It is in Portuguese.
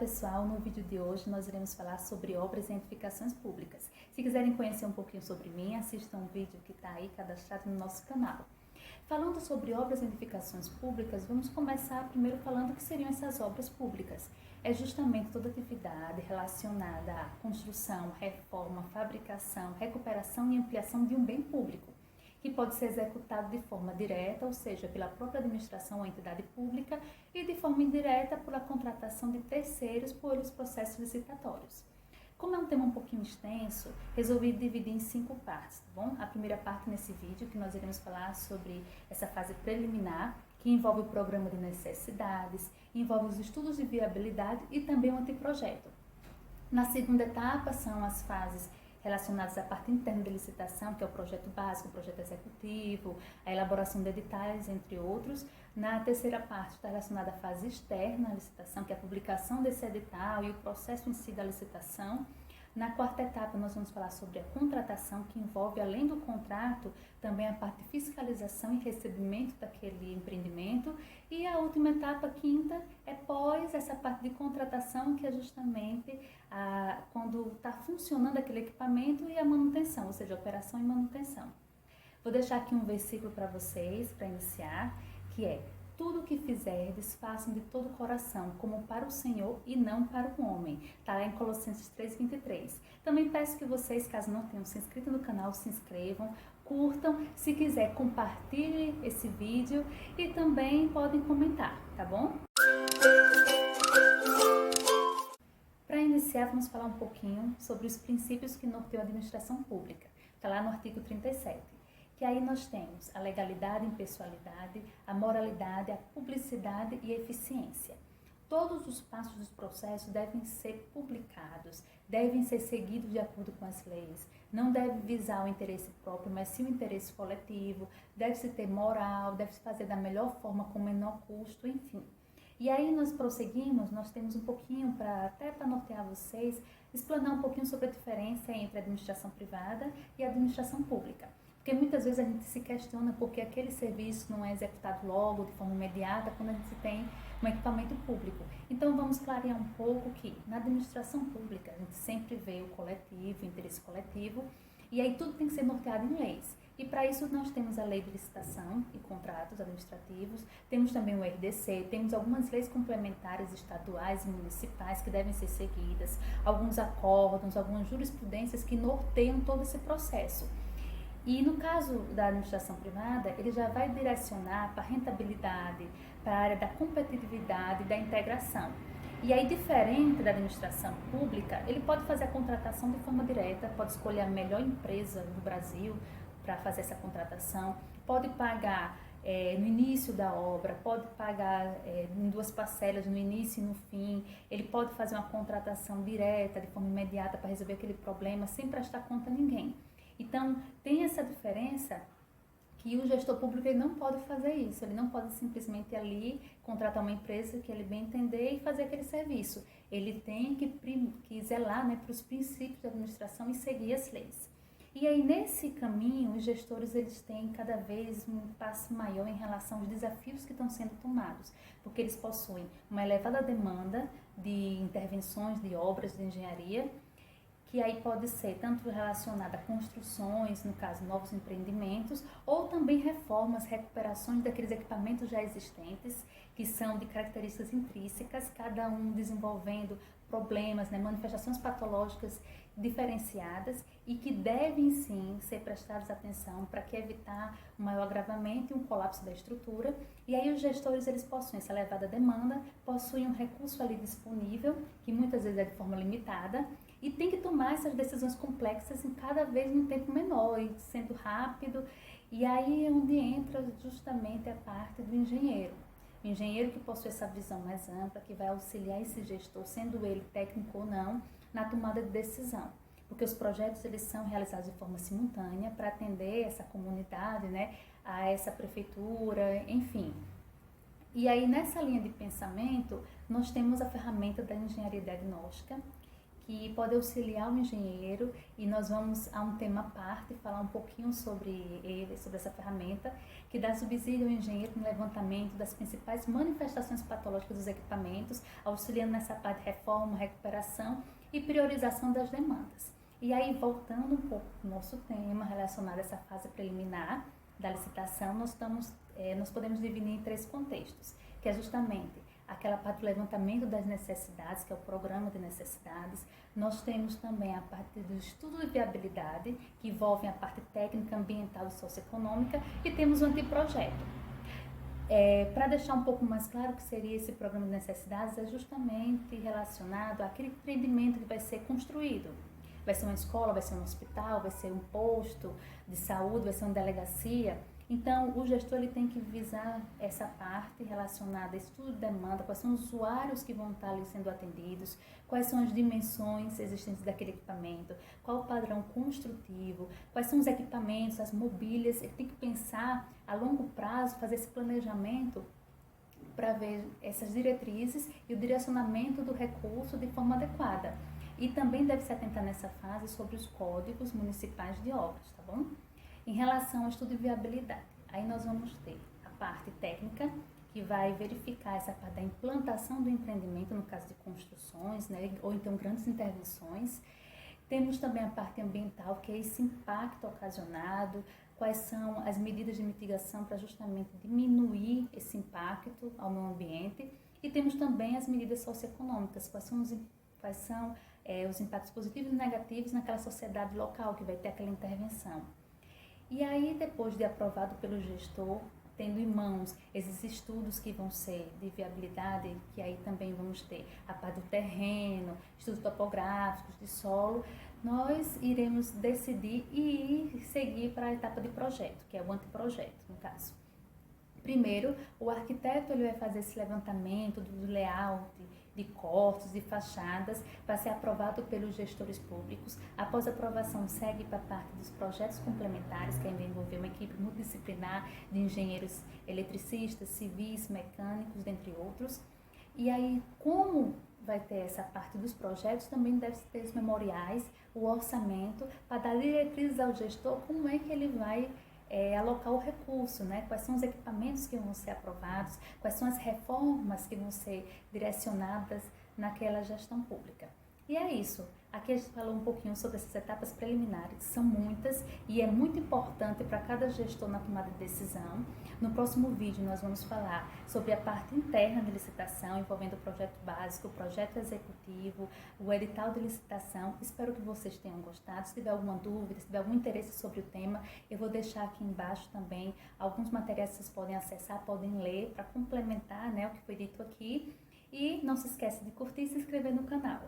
pessoal, no vídeo de hoje nós iremos falar sobre obras e edificações públicas. Se quiserem conhecer um pouquinho sobre mim, assistam um vídeo que está aí cadastrado no nosso canal. Falando sobre obras e edificações públicas, vamos começar primeiro falando o que seriam essas obras públicas. É justamente toda atividade relacionada à construção, reforma, fabricação, recuperação e ampliação de um bem público, que pode ser executado de forma direta, ou seja, pela própria administração ou entidade pública, e de forma indireta pela contratação de terceiros pelos processos licitatórios. Como é um tema um pouquinho extenso, resolvi dividir em 5 partes, tá bom? A primeira parte nesse vídeo, que nós iremos falar sobre essa fase preliminar, que envolve o programa de necessidades, envolve os estudos de viabilidade e também o anteprojeto. Na segunda etapa são as fases relacionadas à parte interna de licitação, que é o projeto básico, o projeto executivo, a elaboração de editais, entre outros. Na terceira parte está relacionada à fase externa da licitação, que é a publicação desse edital e o processo em si da licitação. Na quarta etapa nós vamos falar sobre a contratação, que envolve, além do contrato, também a parte de fiscalização e recebimento daquele empreendimento. E a última etapa, quinta, é pós essa parte de contratação, que é justamente quando está funcionando aquele equipamento e a manutenção, ou seja, a operação e manutenção. Vou deixar aqui um versículo para vocês, para iniciar, que é: tudo o que fizerdes, façam de todo o coração, como para o Senhor e não para o homem. Está lá em Colossenses 3:23. Também peço que vocês, caso não tenham se inscrito no canal, se inscrevam, curtam, se quiser compartilhe esse vídeo e também podem comentar, tá bom? Para iniciar, vamos falar um pouquinho sobre os princípios que norteiam a administração pública. Está lá no artigo 37. Que aí nós temos a legalidade, a impessoalidade, a moralidade, a publicidade e a eficiência. Todos os passos dos processos devem ser publicados, devem ser seguidos de acordo com as leis, não deve visar o interesse próprio, mas sim o interesse coletivo, deve-se ter moral, deve-se fazer da melhor forma, com o menor custo, enfim. E aí nós prosseguimos, nós temos um pouquinho, até para nortear vocês, explanar um pouquinho sobre a diferença entre a administração privada e a administração pública. Porque muitas vezes a gente se questiona porque aquele serviço não é executado logo, de forma imediata, quando a gente tem um equipamento público. Então vamos clarear um pouco que na administração pública a gente sempre vê o coletivo, o interesse coletivo, e aí tudo tem que ser norteado em leis. E para isso nós temos a lei de licitação e contratos administrativos, temos também o RDC, temos algumas leis complementares estaduais e municipais que devem ser seguidas, alguns acórdãos, algumas jurisprudências que norteiam todo esse processo. E no caso da administração privada, ele já vai direcionar para a rentabilidade, para a área da competitividade e da integração. E aí, diferente da administração pública, ele pode fazer a contratação de forma direta, pode escolher a melhor empresa do Brasil para fazer essa contratação, pode pagar no início da obra, pode pagar em 2 parcelas, no início e no fim, ele pode fazer uma contratação direta, de forma imediata, para resolver aquele problema, sem prestar conta a ninguém. Então, tem essa diferença que o gestor público ele não pode fazer isso, ele não pode simplesmente ali contratar uma empresa que ele bem entender e fazer aquele serviço. Ele tem que zelar, né, para os princípios da administração e seguir as leis. E aí, nesse caminho, os gestores eles têm cada vez um passo maior em relação aos desafios que estão sendo tomados, porque eles possuem uma elevada demanda de intervenções, de obras de engenharia, que aí pode ser tanto relacionada a construções, no caso, novos empreendimentos, ou também reformas, recuperações daqueles equipamentos já existentes, que são de características intrínsecas, cada um desenvolvendo problemas, né, manifestações patológicas diferenciadas e que devem sim ser prestadas atenção para que evitar um maior agravamento e um colapso da estrutura. E aí os gestores eles possuem essa elevada demanda, possuem um recurso ali disponível, que muitas vezes é de forma limitada, e tem que tomar essas decisões complexas em cada vez em um tempo menor e sendo rápido. E aí é onde entra justamente a parte do engenheiro. O engenheiro que possui essa visão mais ampla, que vai auxiliar esse gestor, sendo ele técnico ou não, na tomada de decisão. Porque os projetos eles são realizados de forma simultânea para atender essa comunidade, né, a essa prefeitura, enfim. E aí nessa linha de pensamento, nós temos a ferramenta da engenharia diagnóstica, que pode auxiliar o engenheiro, e nós vamos a um tema à parte falar um pouquinho sobre ele, sobre essa ferramenta, que dá subsídio ao engenheiro no levantamento das principais manifestações patológicas dos equipamentos, auxiliando nessa parte de reforma, recuperação e priorização das demandas. E aí, voltando um pouco para o nosso tema relacionado a essa fase preliminar da licitação, nós podemos dividir em 3 contextos, que é justamente aquela parte do levantamento das necessidades, que é o programa de necessidades. Nós temos também a parte do estudo de viabilidade, que envolve a parte técnica, ambiental e socioeconômica, e temos o anteprojeto. Para deixar um pouco mais claro o que seria esse programa de necessidades, é justamente relacionado àquele empreendimento que vai ser construído. Vai ser uma escola, vai ser um hospital, vai ser um posto de saúde, vai ser uma delegacia. Então, o gestor ele tem que visar essa parte relacionada a estudo de demanda, quais são os usuários que vão estar ali sendo atendidos, quais são as dimensões existentes daquele equipamento, qual o padrão construtivo, quais são os equipamentos, as mobílias. Ele tem que pensar a longo prazo, fazer esse planejamento para ver essas diretrizes e o direcionamento do recurso de forma adequada. E também deve se atentar nessa fase sobre os códigos municipais de obras, tá bom? Em relação ao estudo de viabilidade, aí nós vamos ter a parte técnica, que vai verificar essa parte da implantação do empreendimento, no caso de construções, né, ou então grandes intervenções. Temos também a parte ambiental, que é esse impacto ocasionado, quais são as medidas de mitigação para justamente diminuir esse impacto ao meio ambiente. E temos também as medidas socioeconômicas, quais são os impactos positivos e negativos naquela sociedade local que vai ter aquela intervenção. E aí, depois de aprovado pelo gestor, tendo em mãos esses estudos que vão ser de viabilidade, que aí também vamos ter a parte do terreno, estudos topográficos, de solo, nós iremos decidir e seguir para a etapa de projeto, que é o anteprojeto, no caso. Primeiro, o arquiteto ele vai fazer esse levantamento do layout, de cortes, de fachadas, para ser aprovado pelos gestores públicos. Após a aprovação, segue para a parte dos projetos complementares, que ainda envolver uma equipe multidisciplinar de engenheiros eletricistas, civis, mecânicos, dentre outros. E aí, como vai ter essa parte dos projetos, também deve ter os memoriais, o orçamento, para dar diretrizes ao gestor como é que ele vai alocar o recurso, né? Quais são os equipamentos que vão ser aprovados, quais são as reformas que vão ser direcionadas naquela gestão pública. E é isso. Aqui a gente falou um pouquinho sobre essas etapas preliminares, são muitas e é muito importante para cada gestor na tomada de decisão. No próximo vídeo nós vamos falar sobre a parte interna de licitação, envolvendo o projeto básico, o projeto executivo, o edital de licitação. Espero que vocês tenham gostado. Se tiver alguma dúvida, se tiver algum interesse sobre o tema, eu vou deixar aqui embaixo também alguns materiais que vocês podem acessar, podem ler para complementar, né, o que foi dito aqui. E não se esqueça de curtir e se inscrever no canal.